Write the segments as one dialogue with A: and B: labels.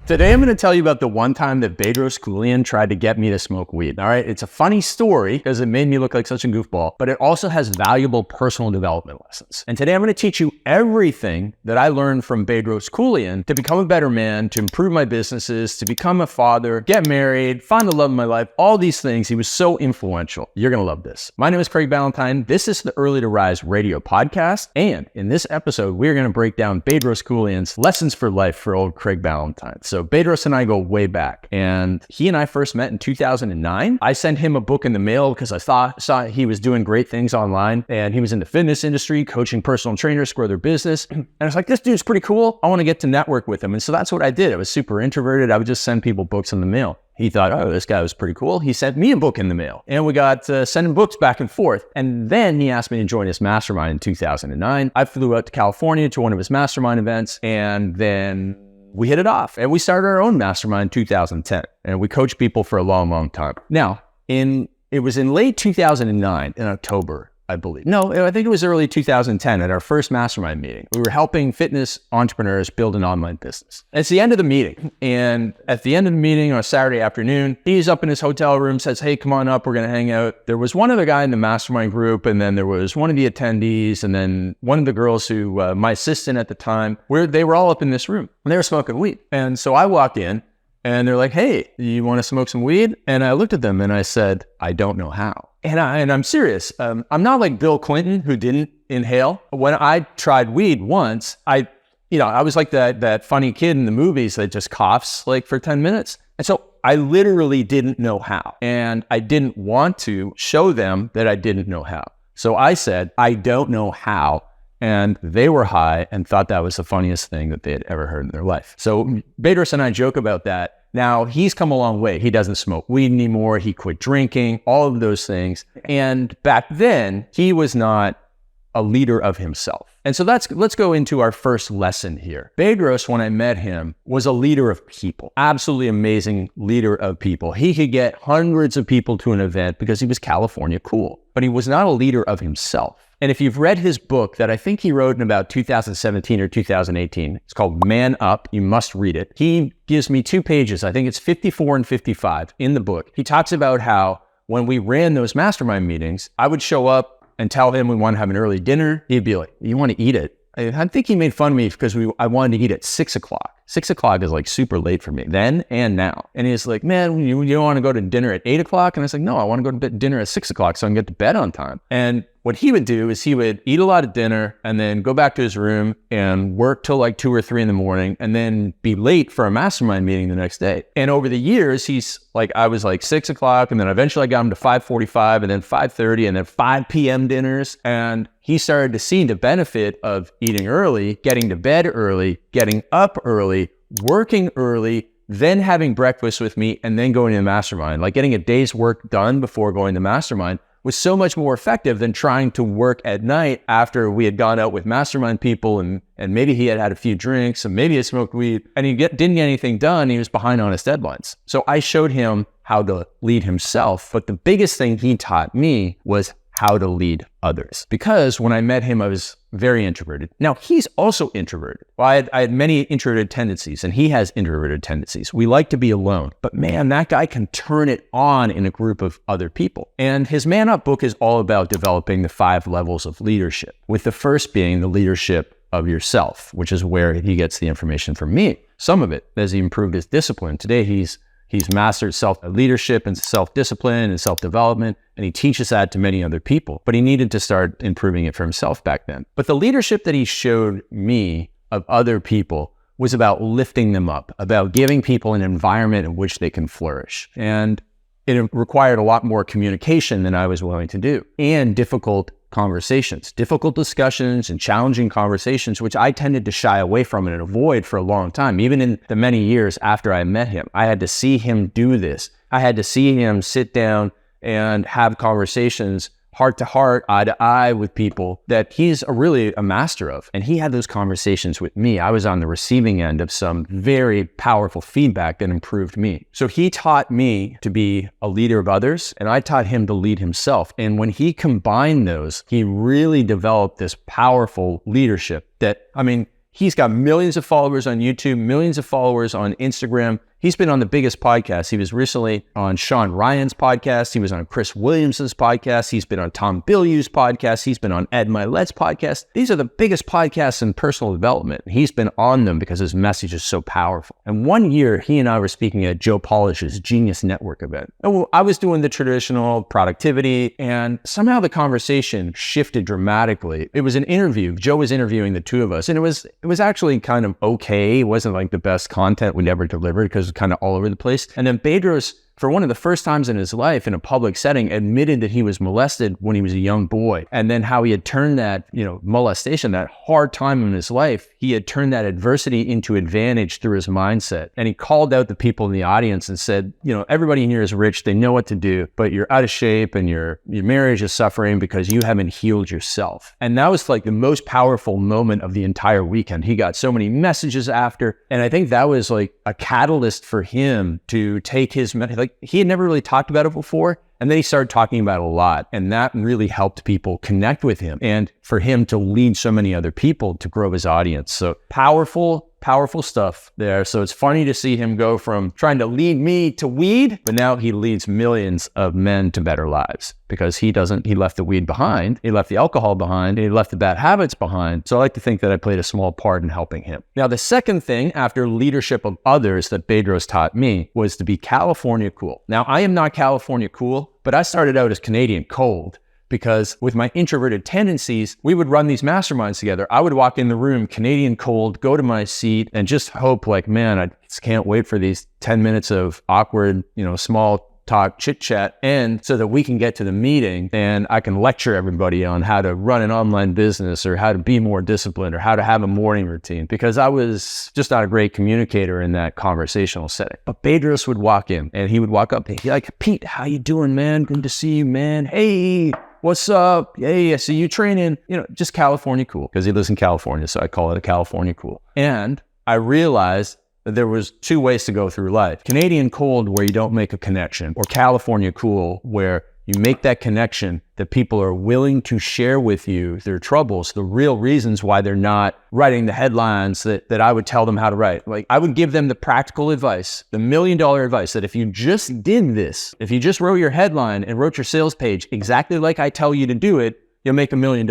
A: Today, I'm going to tell you about the one time that Bedros Keuilian tried to get me to smoke weed. All right. It's a funny story because it made me look like such a goofball, but it also has valuable personal development lessons. And today I'm going to teach you everything that I learned from Bedros Keuilian to become a better man, to improve my businesses, to become a father, get married, find the love of my life, all these things. He was so influential. You're going to love this. My name is Craig Ballantyne. This is the Early to Rise radio podcast. And in this episode, we're going to break down Bedros Keuilian's lessons for life for old Craig Ballantyne. So Bedros and I go way back, and he and I first met in 2009. I sent him a book in the mail because I saw he was doing great things online, and he was in the fitness industry, coaching personal trainers to grow their business. And I was like, this dude's pretty cool. I want to get to network with him. And so that's what I did. I was super introverted. I would just send people books in the mail. He thought, oh, this guy was pretty cool. He sent me a book in the mail, and we got sending books back and forth. And then he asked me to join his mastermind in 2009. I flew out to California to one of his mastermind events, and then we hit it off, and we started our own mastermind in 2010, and we coached people for a long, long time. Now, it was in late 2009, in October, I believe. No, I think it was early 2010 at our first mastermind meeting. We were helping fitness entrepreneurs build an online business. It's the end of the meeting. And at the end of the meeting on a Saturday afternoon, he's up in his hotel room, says, hey, come on up, we're going to hang out. There was one other guy in the mastermind group, and then there was one of the attendees, and then one of the girls who, my assistant at the time, they were all up in this room, and they were smoking weed. And so I walked in, and they're like, hey, you want to smoke some weed? And I looked at them and I said, I don't know how. And I'm serious. I'm not like Bill Clinton, who didn't inhale. When I tried weed once, I was like that funny kid in the movies that just coughs like for 10 minutes. And so I literally didn't know how. And I didn't want to show them that I didn't know how. So I said, I don't know how. And they were high and thought that was the funniest thing that they had ever heard in their life. So Bedros and I joke about that. Now, he's come a long way. He doesn't smoke weed anymore. He quit drinking, all of those things. And back then, he was not a leader of himself. And so let's go into our first lesson here. Bedros, when I met him, was a leader of people. Absolutely amazing leader of people. He could get hundreds of people to an event because he was California cool. But he was not a leader of himself. And if you've read his book that I think he wrote in about 2017 or 2018, it's called Man Up. You must read it. He gives me 2 pages. I think it's 54 and 55 in the book. He talks about how when we ran those mastermind meetings, I would show up and tell him we want to have an early dinner. He'd be like, you want to eat it? I think he made fun of me because I wanted to eat at 6 o'clock. 6 o'clock is like super late for me then and now. And he's like, man, you don't want to go to dinner at 8 o'clock? And I was like, no, I want to go to dinner at 6 o'clock so I can get to bed on time. And what he would do is he would eat a lot of dinner and then go back to his room and work till like 2 or 3 in the morning and then be late for a mastermind meeting the next day. And over the years, I was like 6 o'clock, and then eventually I got him to 5:45 and then 5:30 and then 5 p.m. dinners. And he started to see the benefit of eating early, getting to bed early, getting up early, working early, then having breakfast with me, and then going to the mastermind. Like getting a day's work done before going to mastermind was so much more effective than trying to work at night after we had gone out with mastermind people and maybe he had had a few drinks and maybe he had smoked weed and he didn't get anything done. He was behind on his deadlines. So I showed him how to lead himself. But the biggest thing he taught me was how to lead others. Because when I met him, I was very introverted. Now, he's also introverted. Well, I had many introverted tendencies, and he has introverted tendencies. We like to be alone. But man, that guy can turn it on in a group of other people. And his Man Up book is all about developing the 5 levels of leadership, with the first being the leadership of yourself, which is where he gets the information from me. Some of it as he improved his discipline. Today, he's mastered self-leadership and self-discipline and self-development, and he teaches that to many other people. But he needed to start improving it for himself back then. But the leadership that he showed me of other people was about lifting them up, about giving people an environment in which they can flourish. And it required a lot more communication than I was willing to do, and difficult conversations, difficult discussions and challenging conversations, which I tended to shy away from and avoid for a long time. Even in the many years after I met him, I had to see him do this. I had to see him sit down and have conversations heart to heart, eye to eye with people that he's really a master of. And he had those conversations with me. I was on the receiving end of some very powerful feedback that improved me. So he taught me to be a leader of others, and I taught him to lead himself. And when he combined those, he really developed this powerful leadership that, He's got millions of followers on YouTube, millions of followers on Instagram. He's been on the biggest podcasts. He was recently on Sean Ryan's podcast. He was on Chris Williamson's podcast. He's been on Tom Bilyeu's podcast. He's been on Ed Milet's podcast. These are the biggest podcasts in personal development. He's been on them because his message is so powerful. And one year, he and I were speaking at Joe Polish's Genius Network event. I was doing the traditional productivity, and somehow the conversation shifted dramatically. It was an interview. Joe was interviewing the two of us, and it was actually kind of okay. It wasn't like the best content we'd ever delivered because kind of all over the place. And then Bedros, for one of the first times in his life in a public setting, admitted that he was molested when he was a young boy. And then how he had turned that, molestation, that hard time in his life, he had turned that adversity into advantage through his mindset. And he called out the people in the audience and said, everybody here is rich. They know what to do, but you're out of shape and your marriage is suffering because you haven't healed yourself. And that was like the most powerful moment of the entire weekend. He got so many messages after. And I think that was like a catalyst for him to take his he had never really talked about it before. And then he started talking about it a lot. And that really helped people connect with him and for him to lead so many other people to grow his audience. So powerful stuff there. So it's funny to see him go from trying to lead me to weed, but now he leads millions of men to better lives because he left the weed behind, he left the alcohol behind, he left the bad habits behind. So I like to think that I played a small part in helping him. Now, the second thing after leadership of others that Bedros taught me was to be California cool. Now, I am not California cool, but I started out as Canadian cold. Because with my introverted tendencies, we would run these masterminds together. I would walk in the room, Canadian cold, go to my seat and just hope like, man, I just can't wait for these 10 minutes of awkward, small talk, chit chat, and so that we can get to the meeting and I can lecture everybody on how to run an online business or how to be more disciplined or how to have a morning routine, because I was just not a great communicator in that conversational setting. But Bedros would walk in and he would walk up and he'd be like, Pete, how you doing, man? Good to see you, man. Hey, what's up? Hey, I see you training. Just California cool, because he lives in California, so I call it a California cool. And I realized that there was two ways to go through life. Canadian cold, where you don't make a connection, or California cool, where you make that connection that people are willing to share with you their troubles, the real reasons why they're not writing the headlines that I would tell them how to write. Like, I would give them the practical advice, the $1 million advice, that if you just did this, if you just wrote your headline and wrote your sales page exactly like I tell you to do it, you'll make $1 million.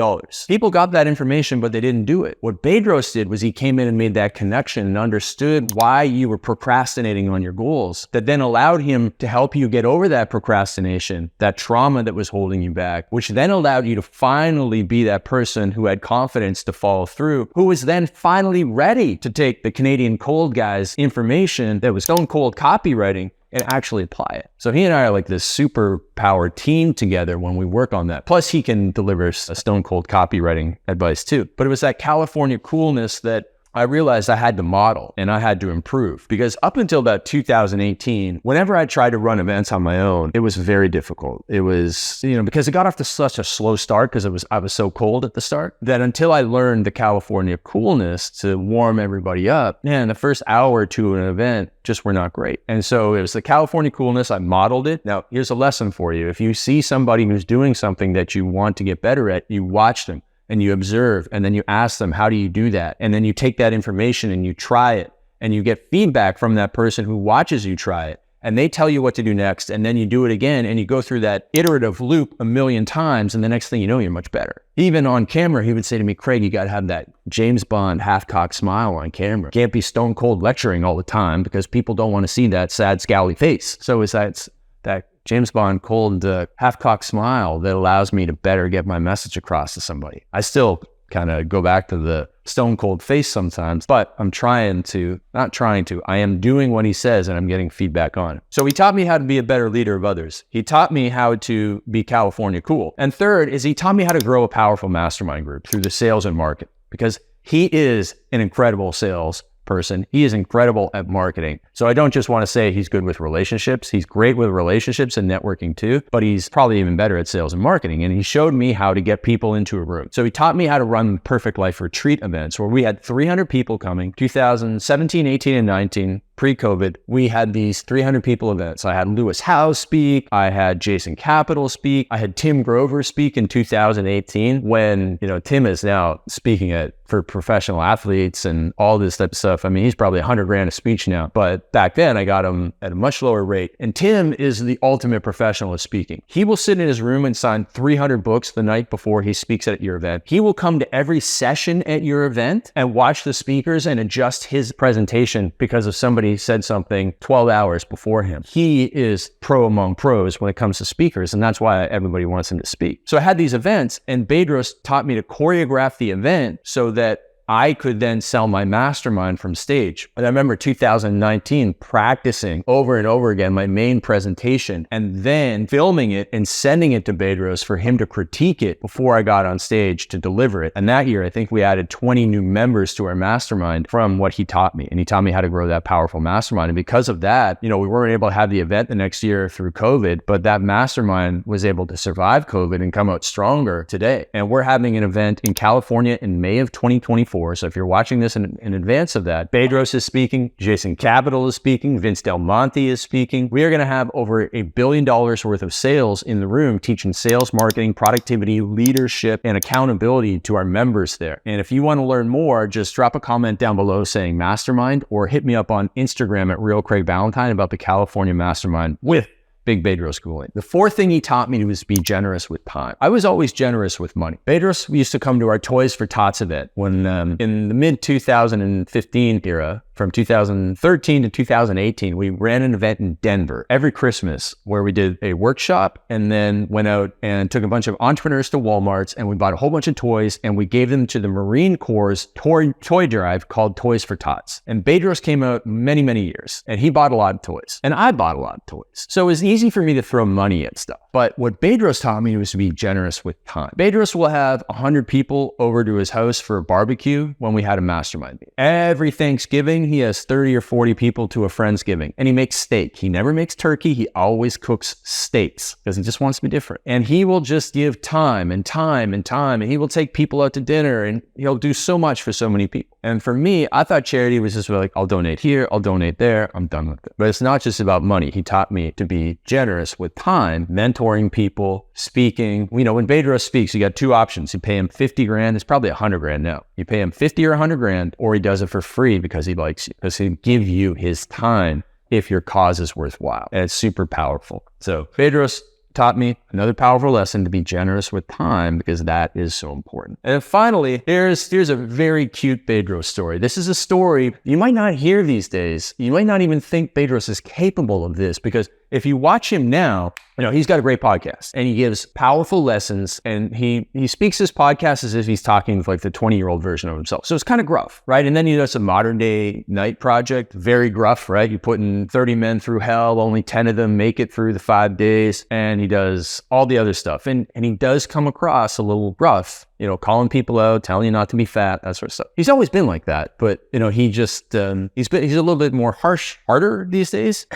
A: People got that information, but they didn't do it. What Bedros did was he came in and made that connection and understood why you were procrastinating on your goals. That then allowed him to help you get over that procrastination, that trauma that was holding you back, which then allowed you to finally be that person who had confidence to follow through, who was then finally ready to take the Canadian cold guy's information that was stone cold copywriting and actually apply it. So he and I are like this super powered team together when we work on that. Plus he can deliver a stone cold copywriting advice too. But it was that California coolness that I realized I had to model and I had to improve, because up until about 2018, whenever I tried to run events on my own, it was very difficult. It was, because it got off to such a slow start because I was so cold at the start, that until I learned the California coolness to warm everybody up, man, the first hour or two of an event just were not great. And so it was the California coolness. I modeled it. Now, here's a lesson for you. If you see somebody who's doing something that you want to get better at, you watch them and you observe, and then you ask them, how do you do that? And then you take that information and you try it, and you get feedback from that person who watches you try it, and they tell you what to do next, and then you do it again, and you go through that iterative loop 1 million times, and the next thing you know, you're much better. Even on camera, he would say to me, Craig, you got to have that James Bond half-cocked smile on camera. Can't be stone cold lecturing all the time because people don't want to see that sad, scowly face. So it's that James Bond cold half-cocked smile that allows me to better get my message across to somebody. I still kind of go back to the stone cold face sometimes, but I am doing what he says and I'm getting feedback on it. So he taught me how to be a better leader of others. He taught me how to be California cool. And third is he taught me how to grow a powerful mastermind group through the sales and market, because he is an incredible sales person. He is incredible at marketing. So I don't just want to say he's good with relationships. He's great with relationships and networking too, but he's probably even better at sales and marketing. And he showed me how to get people into a room. So he taught me how to run Perfect Life Retreat events where we had 300 people coming, 2017, 18, and 19, pre-COVID. We had these 300 people events. I had Lewis Howes speak. I had Jason Capital speak. I had Tim Grover speak in 2018 when, Tim is now speaking at for professional athletes and all this type of stuff. I mean, he's probably $100,000 a speech now, but back then I got him at a much lower rate. And Tim is the ultimate professional at speaking. He will sit in his room and sign 300 books the night before he speaks at your event. He will come to every session at your event and watch the speakers and adjust his presentation because if somebody said something 12 hours before him. He is pro among pros when it comes to speakers, and that's why everybody wants him to speak. So I had these events, and Bedros taught me to choreograph the event so that I could then sell my mastermind from stage. And I remember 2019 practicing over and over again my main presentation and then filming it and sending it to Bedros for him to critique it before I got on stage to deliver it. And that year, I think we added 20 new members to our mastermind from what he taught me. And he taught me how to grow that powerful mastermind. And because of that, we weren't able to have the event the next year through COVID, but that mastermind was able to survive COVID and come out stronger today. And we're having an event in California in May of 2024. So if you're watching this in advance of that, Bedros is speaking, Jason Capital is speaking, Vince Del Monte is speaking. We are going to have over $1 billion worth of sales in the room, teaching sales, marketing, productivity, leadership, and accountability to our members there. And if you want to learn more, just drop a comment down below saying mastermind or hit me up on Instagram at Real Craig Ballantyne about the California Mastermind with Big Bedros Keuilian. The fourth thing he taught me was be generous with time. I was always generous with money. Bedros used to come to our Toys for Tots event when in the mid 2015 era, from 2013 to 2018, we ran an event in Denver every Christmas where we did a workshop and then went out and took a bunch of entrepreneurs to Walmarts and we bought a whole bunch of toys and we gave them to the Marine Corps' toy drive called Toys for Tots. And Bedros came out many, many years and he bought a lot of toys and I bought a lot of toys. So it was easy for me to throw money at stuff. But what Bedros taught me was to be generous with time. Bedros will have 100 people over to his house for a barbecue when we had a mastermind meeting. Every Thanksgiving, he has 30 or 40 people to a Friendsgiving and he makes steak. He never makes turkey. He always cooks steaks because he just wants to be different. And he will just give time and time and time. And he will take people out to dinner and he'll do so much for so many people. And for me, I thought charity was just like, I'll donate here, I'll donate there, I'm done with it. But it's not just about money. He taught me to be generous with time, mentoring people, speaking. When Bedros speaks, you got two options. You pay him 50 grand. It's probably 100 grand now. You pay him 50 or 100 grand, or he does it for free because he likes you, because he'll give you his time if your cause is worthwhile. And it's super powerful. So Bedros taught me another powerful lesson to be generous with time because that is so important. And finally, here's a very cute Bedros story. This is a story you might not hear these days. You might not even think Bedros is capable of this because if you watch him now, he's got a great podcast and he gives powerful lessons and he speaks his podcast as if he's talking with like the 20-year-old version of himself. So it's kind of gruff, right? And then he does a modern day night project, very gruff, right? You're putting 30 men through hell, only 10 of them make it through the 5 days. And he does all the other stuff. And he does come across a little gruff, calling people out, telling you not to be fat, that sort of stuff. He's always been like that, but he just, he's a little bit more harder these days.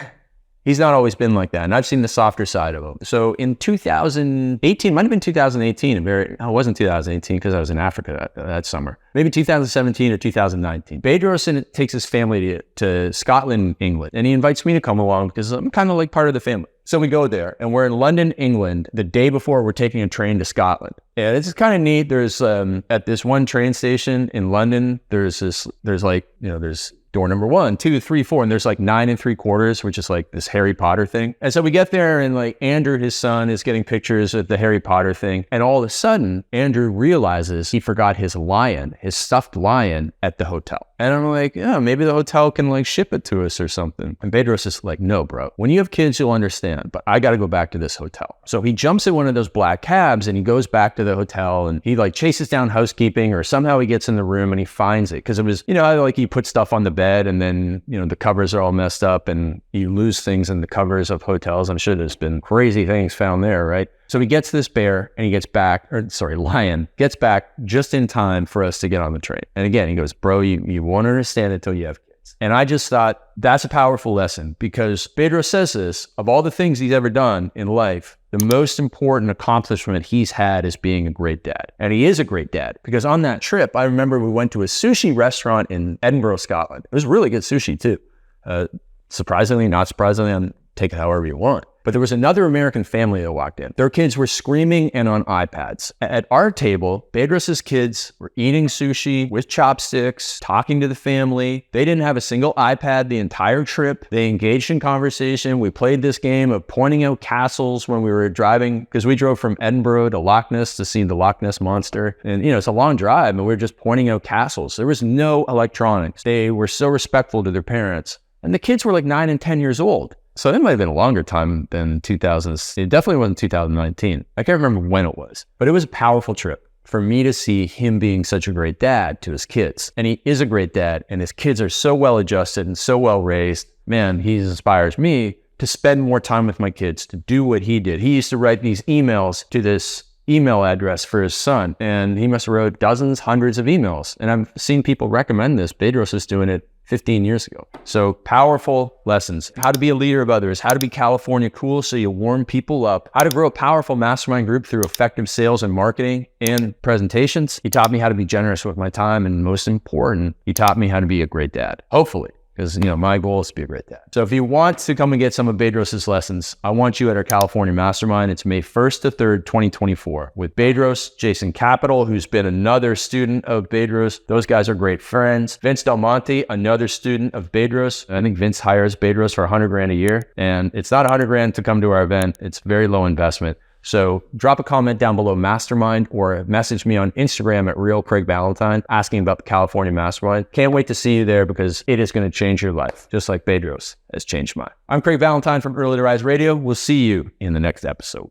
A: He's not always been like that. And I've seen the softer side of him. So in 2018, might have been 2018, it wasn't 2018 because I was in Africa that summer. Maybe 2017 or 2019. Bedros takes his family to Scotland, England. And he invites me to come along because I'm kind of like part of the family. So we go there and we're in London, England, the day before we're taking a train to Scotland. Yeah, this is kind of neat. There's, at this one train station in London, there's door number 1, 2, 3, 4, and there's like 9 3/4, which is like this Harry Potter thing. And so we get there and like Andrew, his son, is getting pictures of the Harry Potter thing. And all of a sudden, Andrew realizes he forgot his stuffed lion at the hotel. And I'm like, yeah, maybe the hotel can like ship it to us or something. And Bedros is like, no, bro, when you have kids, you'll understand, but I got to go back to this hotel. So he jumps in one of those black cabs and he goes back to the hotel and he like chases down housekeeping or somehow he gets in the room and he finds it. Cause it was, like you put stuff on the bed and then, the covers are all messed up and you lose things in the covers of hotels. I'm sure there's been crazy things found there, right? So he gets this lion gets back just in time for us to get on the train. And again, he goes, bro, you won't understand until you have kids. And I just thought that's a powerful lesson because Bedros says this, of all the things he's ever done in life, the most important accomplishment he's had is being a great dad. And he is a great dad because on that trip, I remember we went to a sushi restaurant in Edinburgh, Scotland. It was really good sushi too. Surprisingly, not surprisingly, take it however you want. But there was another American family that walked in. Their kids were screaming and on iPads. At our table, Bedros' kids were eating sushi with chopsticks, talking to the family. They didn't have a single iPad the entire trip. They engaged in conversation. We played this game of pointing out castles when we were driving, because we drove from Edinburgh to Loch Ness to see the Loch Ness Monster. And, it's a long drive, and we were just pointing out castles. There was no electronics. They were so respectful to their parents. And the kids were like 9 and 10 years old. So it might have been a longer time than 2000. It definitely wasn't 2019. I can't remember when it was, but it was a powerful trip for me to see him being such a great dad to his kids. And he is a great dad, and his kids are so well adjusted and so well raised. Man, he inspires me to spend more time with my kids, to do what he did. He used to write these emails to this email address for his son, and he must have wrote dozens, hundreds of emails. And I've seen people recommend this. Bedros is doing it 15 years ago. So powerful lessons: how to be a leader of others, how to be California cool so you warm people up, how to grow a powerful mastermind group through effective sales and marketing and presentations. He taught me how to be generous with my time, and most important, he taught me how to be a great dad. Hopefully. Because, my goal is to be a great dad. So if you want to come and get some of Bedros' lessons, I want you at our California Mastermind. It's May 1st to 3rd, 2024, with Bedros, Jason Capital, who's been another student of Bedros. Those guys are great friends. Vince Del Monte, another student of Bedros. I think Vince hires Bedros for $100,000 a year. And it's not $100,000 to come to our event. It's very low investment. So drop a comment down below Mastermind, or message me on Instagram at @RealCraigBallantyne asking about the California Mastermind. Can't wait to see you there, because it is going to change your life, just like Bedros has changed mine. I'm Craig Ballantyne from Early to Rise Radio. We'll see you in the next episode.